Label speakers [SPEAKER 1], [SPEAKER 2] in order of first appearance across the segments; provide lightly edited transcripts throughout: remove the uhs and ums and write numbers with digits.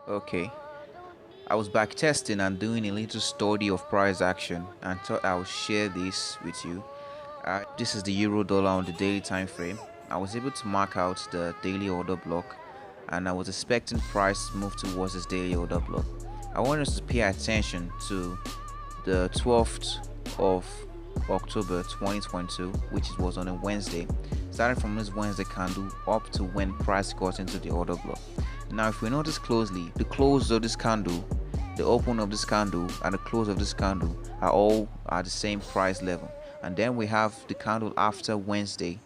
[SPEAKER 1] Okay, I was back testing and doing a little study of price action and thought I would share this with you. This is the euro dollar on the daily time frame. I was able to mark out the daily order block and I was expecting price to move towards this daily order block. I want us to pay attention to the 12th of October 2022, which was on a Wednesday, starting from this Wednesday candle up to when price got into the order block. Now, if we notice closely, the close of this candle, the open of this candle, and the close of this candle are all at the same price level. And then we have the candle after Wednesday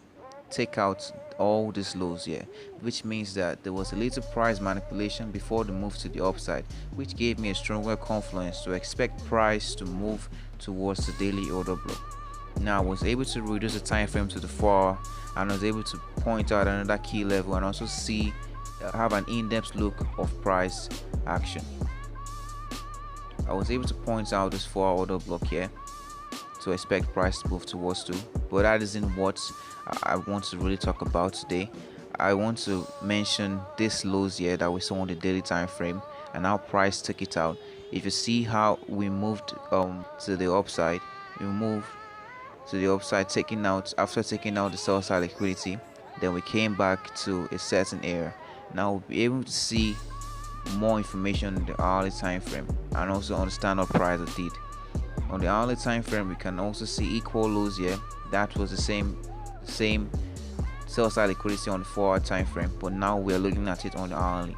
[SPEAKER 1] take out all these lows here, which means that there was a little price manipulation before the move to the upside, which gave me a stronger confluence to expect price to move towards the daily order block. Now I was able to reduce the time frame to the 4 hour and I was able to point out another key level and also see have an in-depth look of price action. I was able to point out this 4 hour order block here to expect price to move towards 2, but that isn't what I want to really talk about today. I want to mention this lows here that we saw on the daily time frame and how price took it out. If you see how we moved to the upside, we moved to the upside taking out after taking out the sell side liquidity, then we came back to a certain area. Now we'll be able to see more information on the hourly time frame and also understand what price did. On the hourly time frame, we can also see equal lows here. That was the same sell side liquidity on the 4 hour time frame, but now we are looking at it on the hourly.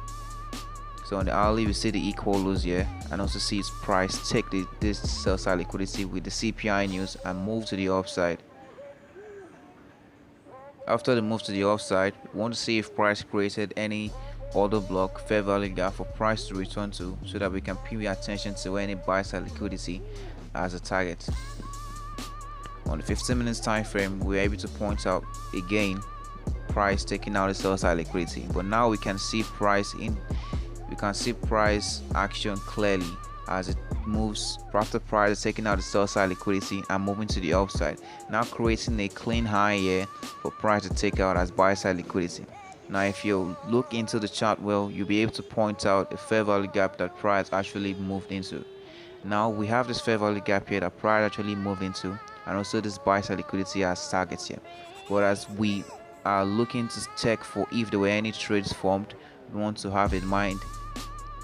[SPEAKER 1] So on the hourly, we see the equal lows here and also see its price take this sell side liquidity with the CPI news and move to the upside. After the move to the upside, we want to see if price created any order block fair value gap for price to return to, so that we can pay attention to any buy side liquidity as a target. On the 15 minutes time frame, we are able to point out again price taking out the sell side liquidity, but now we can see price action clearly as it moves after price is taking out the sell side liquidity and moving to the upside, now creating a clean high here for price to take out as buy side liquidity. Now if you look into the chart well, you'll be able to point out a fair value gap that price actually moved into. Now we have this fair value gap here that price actually moved into, and also this buy side liquidity as targets here. But as we are looking to check for if there were any trades formed, we want to have in mind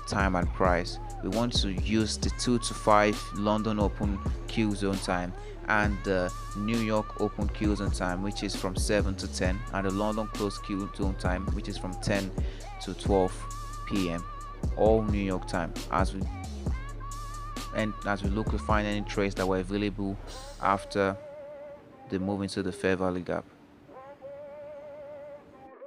[SPEAKER 1] time and price. We want to use the 2 to 5 London open Q zone time and the New York open Q zone time, which is from 7 to 10, and the London close Q zone time, which is from 10 to 12 p.m. all New York time, as we look to find any trades that were available after the move into the fair value gap.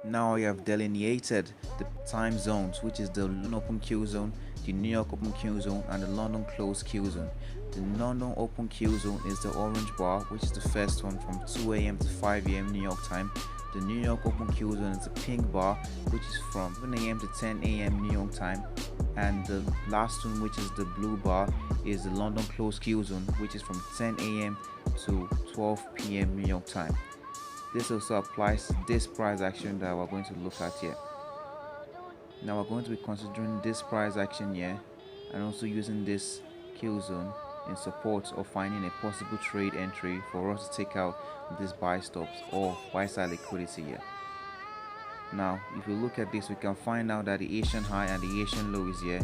[SPEAKER 1] Now you have delineated the time zones, which is the London open Q zone, the New York open Q zone, and the London close Q zone. The London open Q zone is the orange bar, which is the first one from 2 a.m. to 5 a.m. New York time. The New York open Q zone is the pink bar, which is from 7 a.m. to 10 a.m. New York time. And the last one, which is the blue bar, is the London close Q zone, which is from 10 a.m. to 12 p.m. New York time. This also applies to this price action that we're going to look at here. Now we're going to be considering this price action here and also using this Q zone in support of finding a possible trade entry for us to take out these buy stops or buy side liquidity here. Now if we look at this, we can find out that the Asian high and the Asian low is here,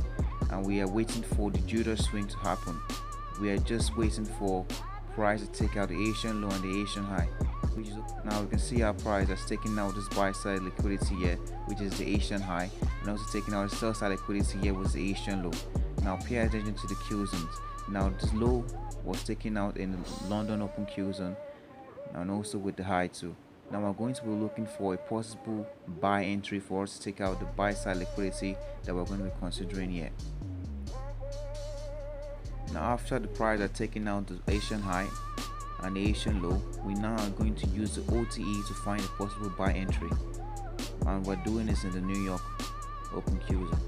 [SPEAKER 1] and we are waiting for the Judas swing to happen. We are just waiting for price to take out the Asian low and the Asian high. Now we can see our price has taken out this buy side liquidity here, which is the Asian high, and also taking out the sell side liquidity here was the Asian low. Now pay attention to the Q zones. Now this low was taken out in the London open Q zone, and also with the high too. Now we're going to be looking for a possible buy entry for us to take out the buy side liquidity that we're going to be considering here. Now after the price has taken out the Asian high and the Asian low, we now are going to use the OTE to find a possible buy entry, and we're doing this in the New York open Q zone.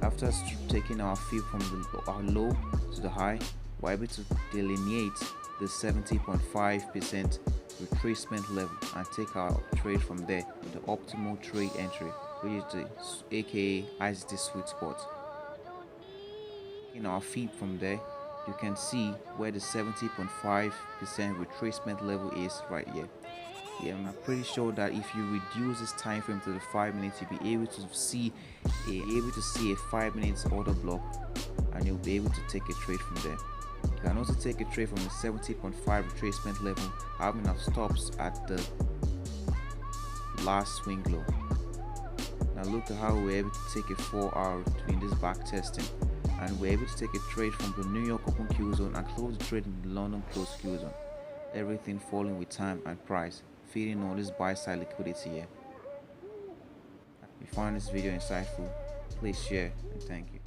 [SPEAKER 1] After taking our fib from our low to the high, we're able to delineate the 70.5% retracement level and take our trade from there with the optimal trade entry, which is the aka ICT sweet spot, In our feed from there, you can see where the 70.5% retracement level is right here. Yeah, I'm pretty sure that if you reduce this time frame to the 5 minutes, you'll be able to see a 5 minutes order block, and you'll be able to take a trade from there. You can also take a trade from the 70.5 retracement level, having our stops at the last swing low. Now look at how we're able to take a 4 hour between this back testing, and we're able to take a trade from the New York open Q zone and close the trade in the London closed Q zone. Everything falling with time and price, feeding on this buy side liquidity here. If you find this video insightful, please share and thank you.